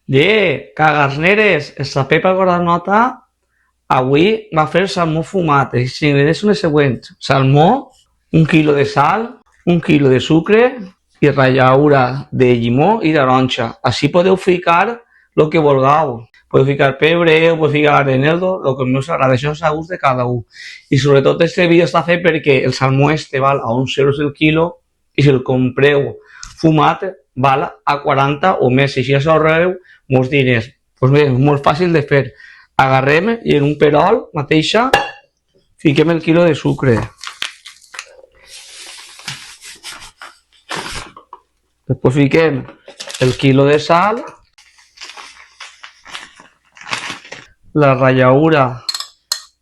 Cagarneres, la Pepa Gordonota avui va fer salmó fumat. Els ingredients són els següents: salmó, 1 quilo de sal, 1 quilo de sucre i rallaura de llimó i taronja. Així podeu ficar el que vulgueu. Podeu ficar pebre, podeu ficar eneldo, el que us agrada. Això és a gust de cada un. I sobretot este vídeo està fet perquè el salmó este val a 11 euros el quilo i si el compreu fumat val a 40 o més. I així ahorreu molts diners. Doncs bé, molt fàcil de fer. Agarrem i en un perol mateixa fiquem el quilo de sucre. Després fiquem el quilo de sal, la rallaura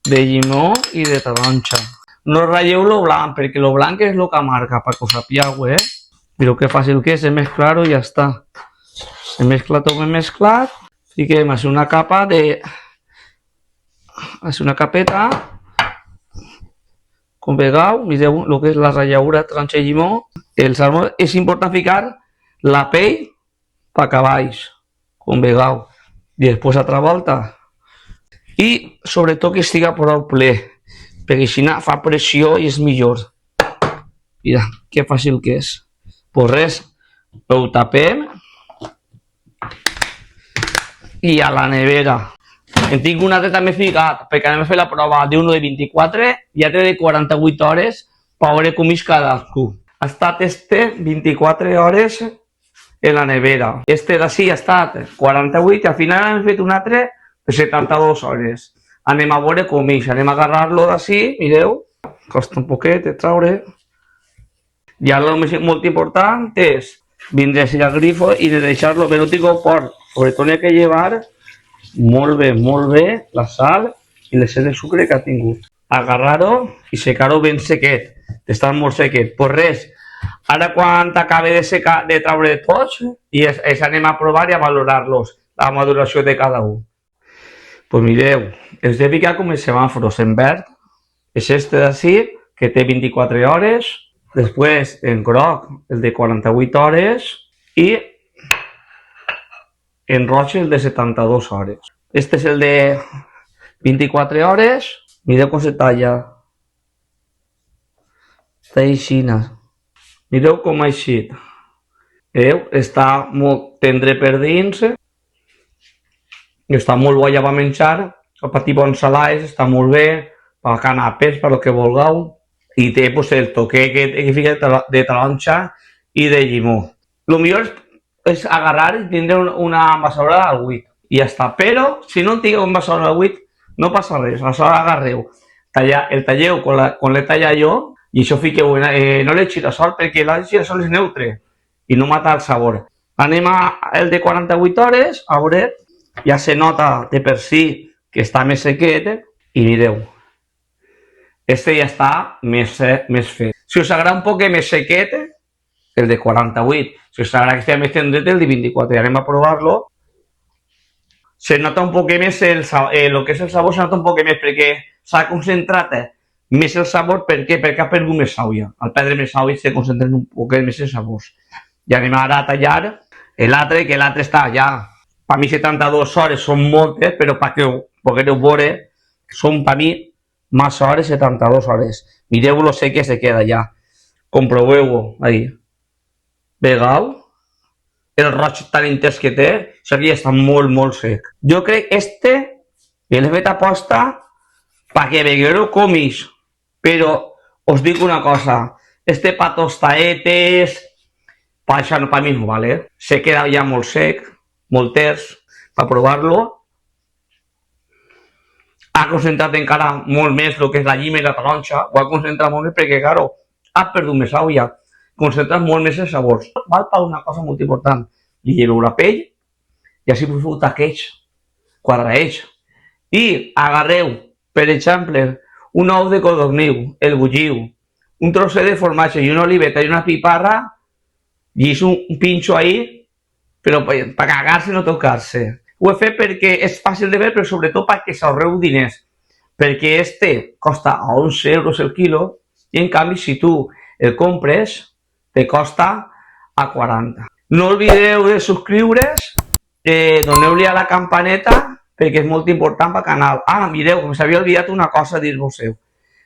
de llimó i de taronja. No ratlleu lo blanc, perquè lo blanc és lo que amarga, perquè ho sapigueu, Mireu que fàcil que és mezclar-ho i ja està. Se mezcla tot ben mesclat, fiquem així una capa de... així una capeta, com vegeu, mireu el que és la rallaura, taronja i llimó. El salmó és important ficar la pell per cavalls, com vegeu, i després altra volta. I sobretot que estiga prou ple, perquè així fa pressió i és millor. Mira, que fàcil que és. Pues res, ho tapem i a la nevera. En tinc un altre també ficat, perquè anem a fer la prova d'un de 24 i altre de 48 hores per veure com és cadascú. Ha estat 24 hores en la nevera. D'ací ha estat 48 i al final hem fet un altre de 72 hores. Anem a veure com és, anem a agarrar-lo d'ací, mireu, costa un poquet de traure. I ara el més molt important és vindre així al grifo i de deixar-lo, però no tingueu por, sobretot n'hi ha que llevar molt bé la sal i l'excés de sucre que ha tingut. Agarrar-ho i secar-ho ben sequet, d'estar molt sequet. Pues res, ara quan acabe de secar, de traure tots, i anem a provar i a valorar-los, la maduració de cada un. Pues mireu, els de ficar com els semàfors en verd, és este d'ací, que té 24 hores, després en groc el de 48 hores i en roig el de 72 hores. Este és el de 24 hores, mireu com se talla. Està aixina. Mireu com ha eixit. Veieu? Està molt tendre per dins. Està molt bo ja per menjar, per patir bons salats, està molt bé, per canapés, per el que vulgueu. I té pues, el toque que fica de taronja i de llimó. El millor és agarrar i tindre una envasadora al buit. I ja està. Però, si no tingueu envasadora al buit, no passa res. Aleshores agarreu, el talleu com l'he tallat jo, i això fiqueu, no l'he girasol, perquè el girasol és neutre i no mata el sabor. Anem al de 48 hores, a veure, ja se nota de per si que està més sequet, i mireu. Este ja està més fet. Si us agrada un poc més sequet, el de 48. Si us agrada que estigui més tendret, el de 24. I anem a provar-lo. Se nota un poc més el que és el sabor, se nota un poc més, perquè s'ha concentrat més el sabor. Per què? Perquè ha perdut més sàuia. Al perdre més sàuia se concentren un poc més els sabors. I anem ara a tallar l'altre, que l'altre està ja. Per mi 72 hores són moltes, però perquè ho pugueu veure, són per mi massa hores, 72 hores. Mireu lo sec que se queda ja. Comproveu-ho, ahí. Vegeu? El roig tan intens que té, això aquí està molt sec. Jo crec que l'he fet aposta perquè veieu com és. Però us dic una cosa, pa tostaetes, per això per mi no vale. Se queda ja molt sec, molt ters, per provar-lo. Ha concentrat encara molt més el que és la llima i la taronja, ho ha concentrat molt més perquè, claro, ha perdut més sàuia, concentrat molt més els sabors. Val per una cosa molt important, li lleveu la pell i així feu taqueig, quadraeix. I agarreu, per exemple, un ou de codorniu, el bulliu, un trosset de formatge i una oliveta i una piparra, i és un pinxo ahí, però per cagar-se i no tocar-se. Ho he fet perquè és fàcil de ver, però sobretot perquè s'ahorreu diners. Perquè costa a 11 euros el quilo i en canvi si tu el compres te costa a 40. No oblideu de subscriure's doneu-li a la campaneta perquè és molt important pel canal. Ah, mireu, com s'havia oblidat una cosa a dir-vos-heu.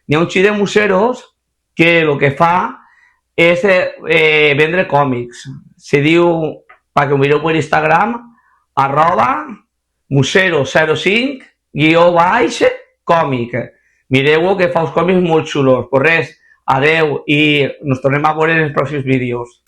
N'hi ha un xí de museros que el que fa és vendre còmics. Se diu, perquè ho mireu per Instagram, @musero05 _còmic. Mireu que fa uns còmics molt xulos. Pues res, adeu i ens tornem a veure en els pròxims vídeos.